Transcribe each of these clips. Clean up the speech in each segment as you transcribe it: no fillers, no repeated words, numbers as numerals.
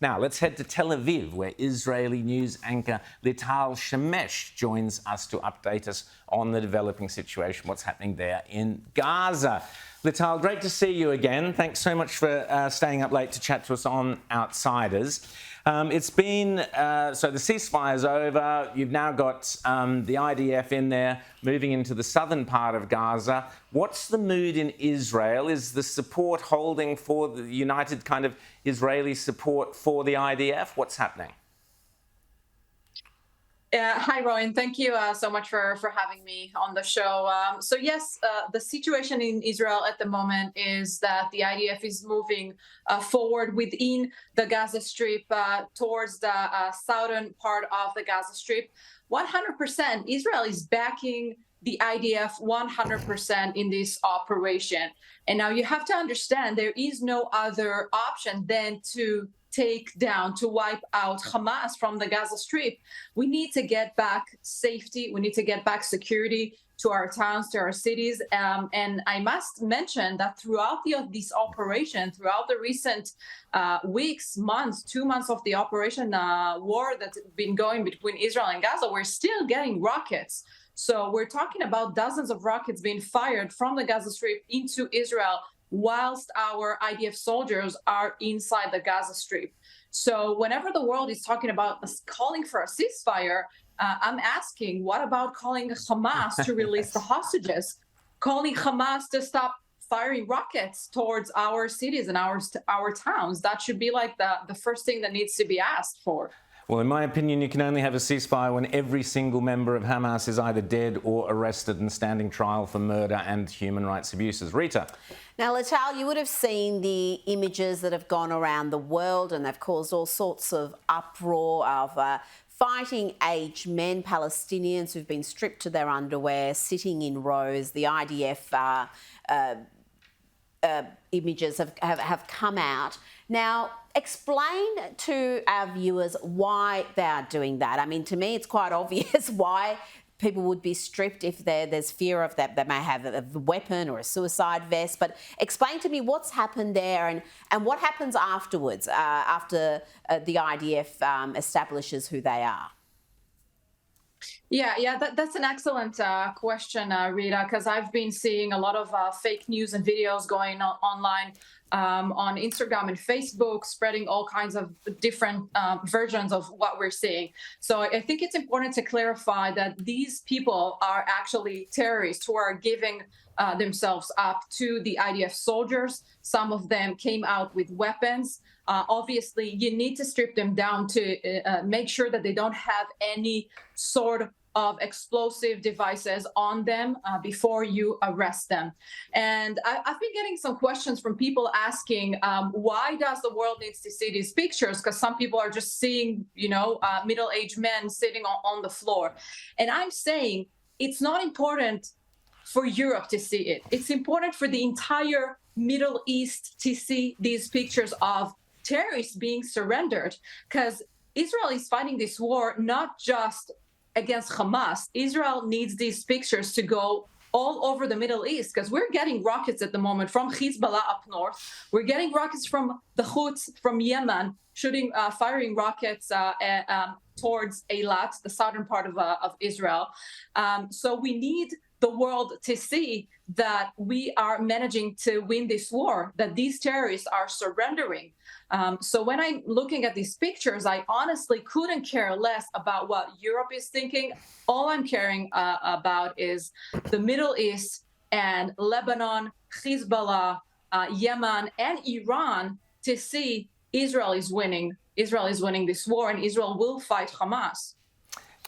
Now, let's head to Tel Aviv, where Israeli news anchor Lital Shemesh joins us to update us on the developing situation, what's happening there in Gaza. Lital, great to see you again. Thanks so much for staying up late to chat to us on Outsiders. It's been, so the ceasefire's over. You've now got the IDF in there, moving into the southern part of Gaza. What's the mood in Israel? Is the support holding for the united kind of Israeli support for the IDF? What's happening? Hi, Rowan. Thank you so much for having me on the show. So yes, the situation in Israel at the moment is that the IDF is moving forward within the Gaza Strip towards the southern part of the Gaza Strip. 100%, Israel is backing the IDF 100% in this operation. And now you have to understand there is no other option than to take down, to wipe out Hamas from the Gaza Strip. We need to get back safety. We need to get back security to our towns, to our cities. And I must mention that throughout this operation, throughout the recent weeks, months, 2 months of the operation war that's been going between Israel and Gaza, we're still getting rockets. So we're talking about dozens of rockets being fired from the Gaza Strip into Israel whilst our IDF soldiers are inside the Gaza Strip. So whenever the world is talking about calling for a ceasefire, I'm asking, what about calling Hamas to release the hostages? Calling Hamas to stop firing rockets towards our cities and our towns? That should be like the first thing that needs to be asked for. Well, in my opinion, you can only have a ceasefire when every single member of Hamas is either dead or arrested and standing trial for murder and human rights abuses. Rita. Now, Lital, you would have seen the images that have gone around the world, and they've caused all sorts of uproar of fighting-age men, Palestinians who've been stripped to their underwear, sitting in rows. The IDF images have come out. Now, explain to our viewers why they are doing that. I mean, to me, it's quite obvious why people would be stripped if there's fear of that. They may have a weapon or a suicide vest. But explain to me what's happened there and what happens afterwards, after the IDF establishes who they are. Yeah, that's an excellent question, Rita, because I've been seeing a lot of fake news and videos going on online on Instagram and Facebook, spreading all kinds of different versions of what we're seeing. So I think it's important to clarify that these people are actually terrorists who are giving themselves up to the IDF soldiers. Some of them came out with weapons. Obviously, you need to strip them down to make sure that they don't have any sort of explosive devices on them before you arrest them. And I've been getting some questions from people asking, why does the world needs to see these pictures? Because some people are just seeing, middle-aged men sitting on the floor. And I'm saying it's not important for Europe to see it. It's important for the entire Middle East to see these pictures of terrorists being surrendered, because Israel is fighting this war not just against Hamas. Israel needs these pictures to go all over the Middle East, because we're getting rockets at the moment from Hezbollah up north. We're getting rockets from the Houthis from Yemen, firing rockets towards Eilat, the southern part of Israel. So we need the world to see that we are managing to win this war, that these terrorists are surrendering. So when I'm looking at these pictures, I honestly couldn't care less about what Europe is thinking. All I'm caring about is the Middle East and Lebanon, Hezbollah, Yemen, and Iran to see Israel is winning. Israel is winning this war, and Israel will fight Hamas.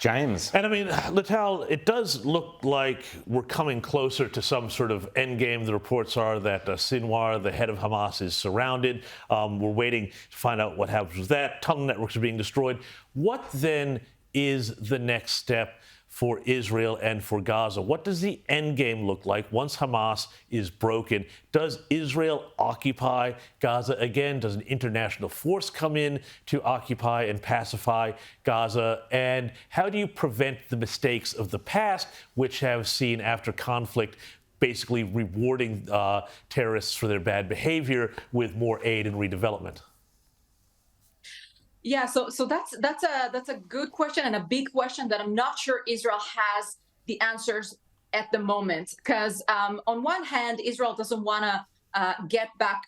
James. And I mean, Lital, it does look like we're coming closer to some sort of endgame. The reports are that Sinwar, the head of Hamas, is surrounded. We're waiting to find out what happens with that. Tunnel networks are being destroyed. What then is the next step for Israel and for Gaza? What does the endgame look like once Hamas is broken? Does Israel occupy Gaza again? Does an international force come in to occupy and pacify Gaza? And how do you prevent the mistakes of the past, which have seen, after conflict, basically rewarding terrorists for their bad behavior with more aid and redevelopment? Yeah, so that's a good question and a big question that I'm not sure Israel has the answers at the moment. Because on one hand, Israel doesn't want to get back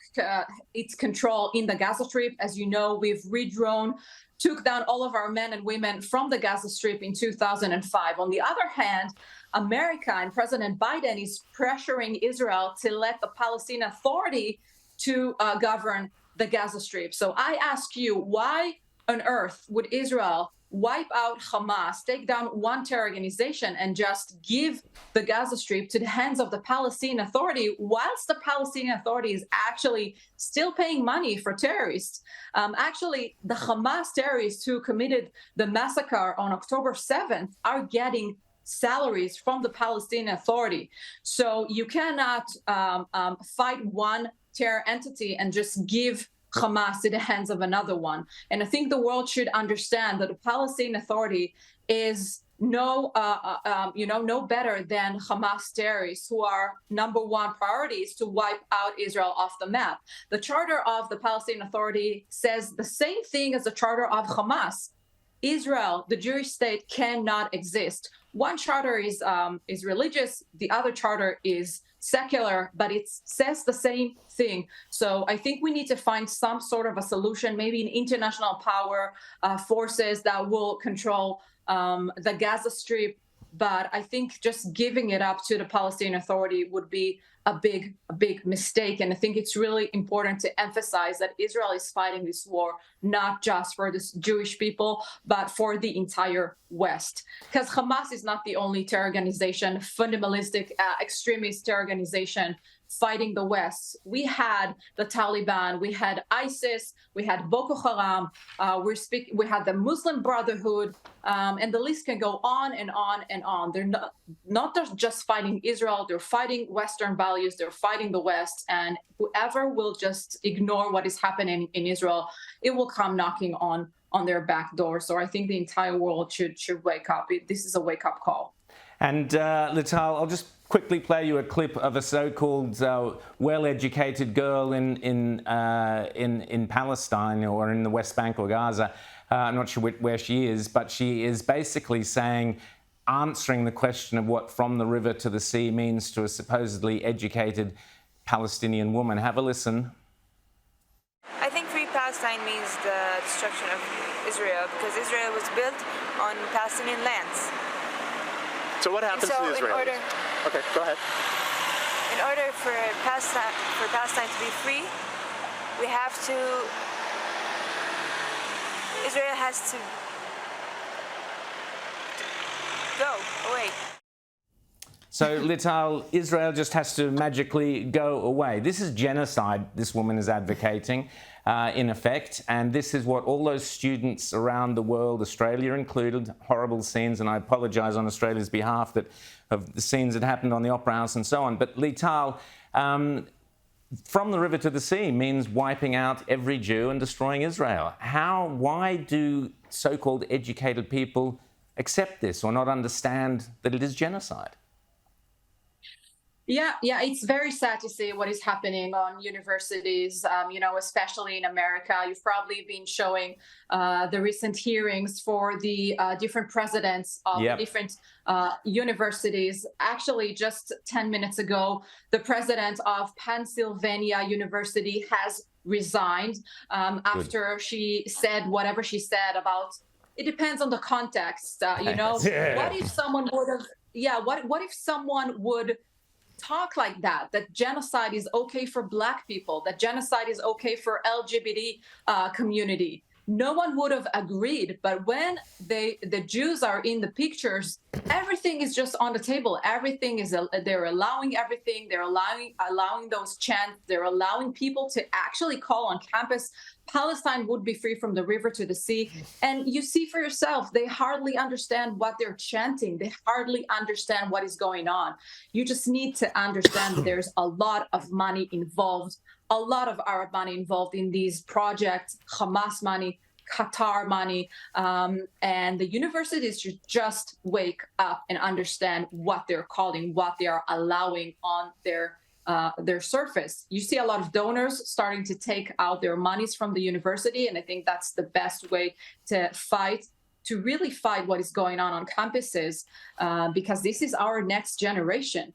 its control in the Gaza Strip. As you know, we've redrone, took down all of our men and women from the Gaza Strip in 2005. On the other hand, America and President Biden is pressuring Israel to let the Palestinian Authority to govern the Gaza Strip. So I ask you, why on earth would Israel wipe out Hamas, take down one terror organization, and just give the Gaza Strip to the hands of the Palestinian Authority, whilst the Palestinian Authority is actually still paying money for terrorists? Actually, the Hamas terrorists who committed the massacre on October 7th are getting salaries from the Palestinian Authority. So you cannot fight one terror entity and just give Hamas in the hands of another one. And I think the world should understand that the Palestinian Authority is no better than Hamas terrorists, who are number one priorities to wipe out Israel off the map. The charter of the Palestinian Authority says the same thing as the charter of Hamas. Israel, the Jewish state, cannot exist. One charter is religious, the other charter is secular, but it says the same thing. So I think we need to find some sort of a solution, maybe an international power forces that will control the Gaza Strip. But I think just giving it up to the Palestinian Authority would be a big mistake. And I think it's really important to emphasize that Israel is fighting this war not just for the Jewish people, but for the entire West. Because Hamas is not the only terror organization, fundamentalist, extremist terror organization fighting the West. We had the Taliban, we had ISIS, we had Boko Haram, we had the Muslim Brotherhood, and the list can go on and on and on. They're not just fighting Israel, they're fighting Western values, they're fighting the West, and whoever will just ignore what is happening in Israel, it will come knocking on their back door. So I think the entire world should wake up. This is a wake-up call. And Lital, I'll just quickly play you a clip of a so-called well-educated girl in Palestine, or in the West Bank or Gaza. I'm not sure where she is, but she is basically answering the question of what "from the river to the sea" means to a supposedly educated Palestinian woman. Have a listen. I think free Palestine means the destruction of Israel, because Israel was built on Palestinian lands. So what happens to the Israelis? Okay, go ahead. In order for Palestine to be free, we have to. Israel has to go away. So, Lital, Israel just has to magically go away. This is genocide this woman is advocating, in effect, and this is what all those students around the world, Australia included, horrible scenes, and I apologise on Australia's behalf of the scenes that happened on the Opera House and so on. But Lital, from the river to the sea means wiping out every Jew and destroying Israel. Why do so-called educated people accept this or not understand that it is genocide? Yeah, it's very sad to see what is happening on universities, especially in America. You've probably been showing the recent hearings for the different presidents of the different universities. Actually, just 10 minutes ago, the president of Pennsylvania University has resigned after she said whatever she said about, it depends on the context. What if someone would have, what if someone would talk like that genocide is okay for Black people, that genocide is okay for LGBT community? No one would have agreed. But when the Jews are in the pictures, everything is just on the table. Everything is, they're allowing everything. They're allowing those chants. They're allowing people to actually call on campus, Palestine would be free from the river to the sea. And you see for yourself, they hardly understand what they're chanting. They hardly understand what is going on. You just need to understand that there's a lot of money involved, a lot of Arab money involved in these projects, Hamas money, Qatar money, and the universities should just wake up and understand what they're calling, what they are allowing on their their surface. You see a lot of donors starting to take out their monies from the university, and I think that's the best way to really fight what is going on campuses, because this is our next generation.